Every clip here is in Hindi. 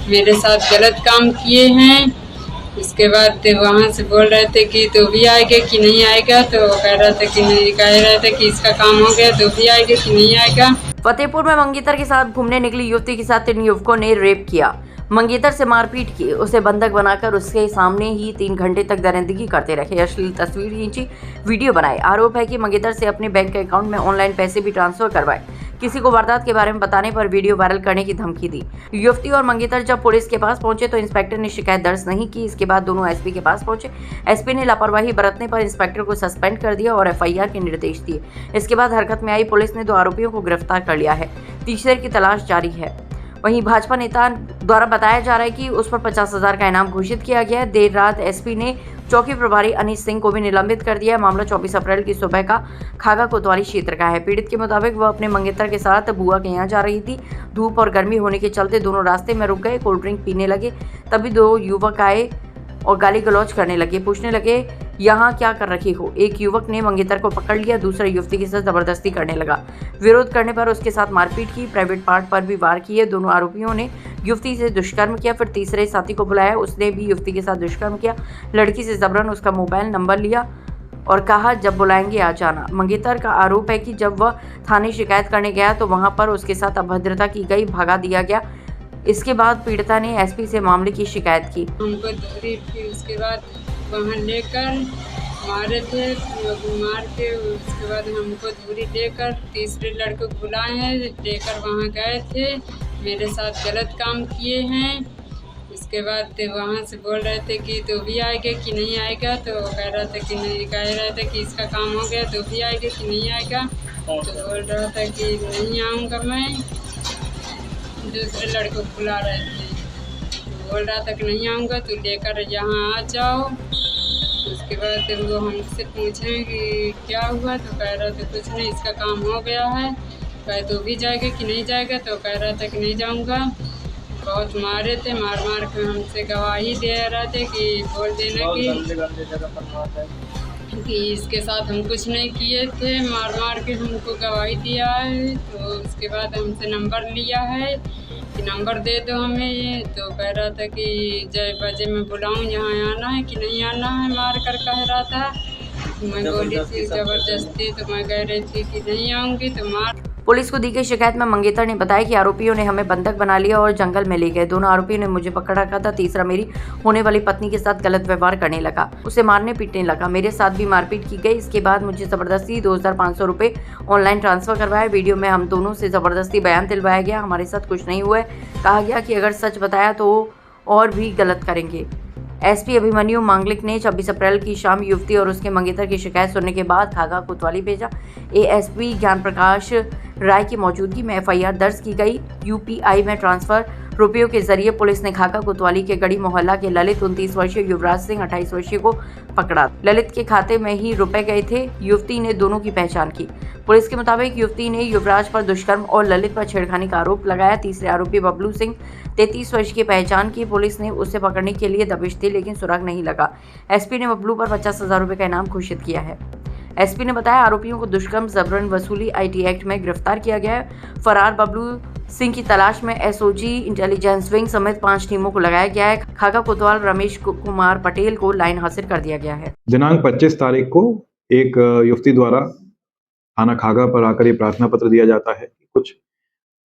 मेरे साथ गलत काम किए हैं। उसके बाद वहाँ से बोल रहे थे कि तो भी आएगा कि नहीं आएगा, तो कह रहा था कि नहीं, कह रहा था कि इसका काम हो गया तो भी आएगा कि नहीं आएगा। फतेहपुर में मंगेतर के साथ घूमने निकली युवती के साथ 3 युवकों ने रेप किया, मंगेतर से मारपीट की, उसे बंधक बनाकर उसके सामने ही 3 घंटे तक दरिंदगी करते रहे, अश्लील तस्वीर खींची, वीडियो बनाए। आरोप है कि मंगेतर से अपने बैंक अकाउंट में ऑनलाइन पैसे भी ट्रांसफर करवाए, किसी को वारदात के बारे में बताने पर वीडियो वायरल करने की धमकी दी। युवती और मंगेतर जब पुलिस के पास पहुंचे तो इंस्पेक्टर ने शिकायत दर्ज नहीं की। इसके बाद दोनों एसपी के पास पहुंचे। एसपी ने लापरवाही बरतने पर इंस्पेक्टर को सस्पेंड कर दिया और एफआईआर के निर्देश दिए। इसके बाद हरकत में आई पुलिस ने 2 आरोपियों को गिरफ्तार कर लिया है, तीसरे की तलाश जारी है। वहीं भाजपा नेता द्वारा बताया जा रहा है कि उस पर 50,000 का इनाम घोषित किया गया है। देर रात एसपी ने चौकी प्रभारी अनीश सिंह को भी निलंबित कर दिया है। मामला 24 अप्रैल की सुबह का खागा कोतवाली क्षेत्र का है। पीड़ित के मुताबिक वह अपने मंगेतर के साथ बुआ के यहाँ जा रही थी। धूप और गर्मी होने के चलते दोनों रास्ते में रुक गए, कोल्ड ड्रिंक पीने लगे। तभी 2 युवक आए और गाली गलौज करने लगे, पूछने लगे यहाँ क्या कर रखी हो। एक युवक ने मंगेतर को पकड़ लिया, दूसरा युवती के साथ जबरदस्ती करने लगा। विरोध करने पर उसके साथ मारपीट की, प्राइवेट पार्ट पर भी वार किए। दोनों आरोपियों ने युवती से दुष्कर्म किया। फिर तीसरे साथी को बुलाया, उसने भी युवती के साथ दुष्कर्म किया। लड़की से जबरन उसका मोबाइल नंबर लिया और कहा जब बुलाएंगे आ जाना। मंगेतर का आरोप है कि जब वह थाने शिकायत करने गया तो वहां पर उसके साथ अभद्रता की गई, भगा दिया गया। इसके बाद पीड़िता ने एसपी से मामले की शिकायत की। हमको दूरी थी, उसके बाद वहाँ लेकर मारे थे, मार के उसके बाद हमको दूरी लेकर तीसरे लड़के को बुलाए हैं, लेकर वहाँ गए थे। मेरे साथ गलत काम किए हैं। उसके बाद वहाँ से बोल रहे थे कि तो भी आएगा कि नहीं आएगा, तो कह रहा था कि नहीं, कह रहा था कि इसका काम हो गया तो भी आएगा कि नहीं आएगा। तो बोल रहा था कि नहीं आऊँगा मैं। दूसरे लड़के को बुला रहे थे, तो बोल रहा था कि नहीं आऊँगा, तो लेकर यहाँ आ जाओ। उसके बाद वो हमसे पूछें कि क्या हुआ, तो कह रहा था कुछ नहीं, इसका काम हो गया है। कहे तो भी जाएगा कि नहीं जाएगा, तो कह रहा था कि नहीं जाऊँगा। बहुत मारे थे, मार मार के हमसे गवाही दे रहे थे कि बोल देना कि इसके साथ हम कुछ नहीं किए थे। मार मार के हमको गवाही दिया है। तो उसके बाद हमसे नंबर लिया है कि नंबर दे दो हमें ये। तो कह रहा था कि जय बजे मैं बुलाऊं, यहाँ आना है कि नहीं आना है, मार कर कह रहा था। मैं बोली थी ज़बरदस्ती, तो मैं कह रही थी कि नहीं आऊँगी, तो मार। पुलिस को दी गई शिकायत में मंगेतर ने बताया कि आरोपियों ने हमें बंधक बना लिया और जंगल में ले गए। दोनों आरोपियों ने मुझे पकड़ रखा था। तीसरा मेरी होने वाली पत्नी के साथ गलत व्यवहार करने लगा, उसे मारने पीटने लगा। मेरे साथ भी मारपीट की गई। इसके बाद मुझे जबरदस्ती 2,500 रुपये ऑनलाइन ट्रांसफर करवाए। वीडियो में हम दोनों से जबरदस्ती बयान दिलवाया गया। हमारे साथ कुछ नहीं हुआ है। कहा गया कि अगर सच बताया तो और भी गलत करेंगे। एसपी अभिमन्यु मांगलिक ने 26 अप्रैल की शाम युवती और उसके मंगेतर की शिकायत सुनने के बाद खागा कोतवाली भेजा। एएसपी ज्ञान प्रकाश राय की मौजूदगी में एफआईआर दर्ज की गई। यूपीआई में ट्रांसफर रुपयों के जरिए पुलिस ने खागा कोतवाली के गढ़ी मोहल्ला के ललित 29 वर्षीय, युवराज सिंह 28 वर्षीय को पकड़ा। ललित के खाते में ही रुपए गए थे। युवती ने दोनों की पहचान की। पुलिस के मुताबिक युवती ने युवराज पर दुष्कर्म और ललित पर छेड़खानी का आरोप लगाया। तीसरे आरोपी बबलू सिंह 33 वर्ष की पहचान की। पुलिस ने उसे पकड़ने के लिए दबिश दी, लेकिन सुराग नहीं लगा। एसपी ने बबलू पर 50,000 रुपये का इनाम घोषित किया है। एसपी ने बताया आरोपियों को दुष्कर्म, जबरन वसूली आईटी एक्ट में गिरफ्तार किया गया है। फरार बबलू सिंह की तलाश में एसओजी, इंटेलिजेंस विंग समेत 5 टीमों को लगाया गया है। खागा कोतवाल रमेश कुमार पटेल को लाइन हाजिर कर दिया गया है। दिनांक 25 तारीख को एक युवती द्वारा थाना खागा पर आकर ये प्रार्थना पत्र दिया जाता है कि कुछ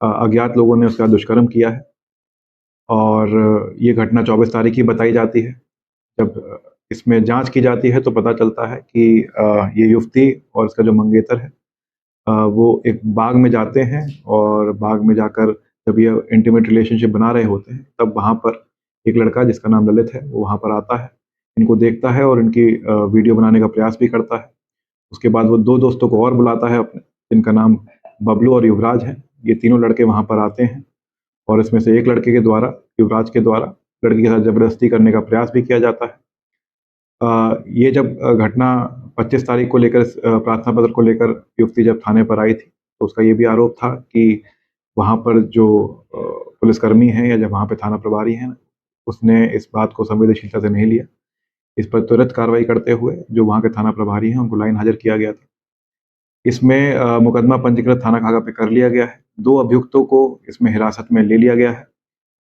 अज्ञात लोगों ने उसका दुष्कर्म किया है और ये घटना 24 तारीख की बताई जाती है। जब इसमें जांच की जाती है तो पता चलता है कि ये युवती और इसका जो मंगेतर है वो एक बाग में जाते हैं और बाग में जाकर जब ये इंटीमेट रिलेशनशिप बना रहे होते हैं तब वहाँ पर एक लड़का जिसका नाम ललित है वो वहाँ पर आता है, इनको देखता है और इनकी वीडियो बनाने का प्रयास भी करता है। उसके बाद वो 2 दोस्तों को और बुलाता है अपने, जिनका नाम बबलू और युवराज है। ये तीनों लड़के वहाँ पर आते हैं और इसमें से एक लड़के के द्वारा, युवराज के द्वारा, लड़की के साथ जबरदस्ती करने का प्रयास भी किया जाता है। ये जब घटना 25 तारीख को लेकर प्रार्थना पत्र को लेकर युवती जब थाने पर आई थी तो उसका ये भी आरोप था कि वहाँ पर जो पुलिसकर्मी हैं या जब वहाँ पे थाना प्रभारी हैं, उसने इस बात को संवेदनशीलता से नहीं लिया। इस पर त्वरित कार्रवाई करते हुए जो वहाँ के थाना प्रभारी हैं उनको लाइन हाजिर किया गया था। इसमें मुकदमा पंजीकृत थाना खागा पे कर लिया गया है। 2 अभियुक्तों को इसमें हिरासत में ले लिया गया है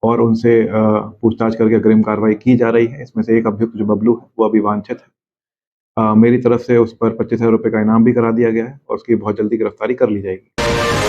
और उनसे पूछताछ करके अग्रिम कार्रवाई की जा रही है। इसमें से एक अभियुक्त जो बबलू है वो अभी वांछित है। मेरी तरफ से उस पर 25,000 रुपये का इनाम भी करा दिया गया है और उसकी बहुत जल्दी गिरफ्तारी कर ली जाएगी।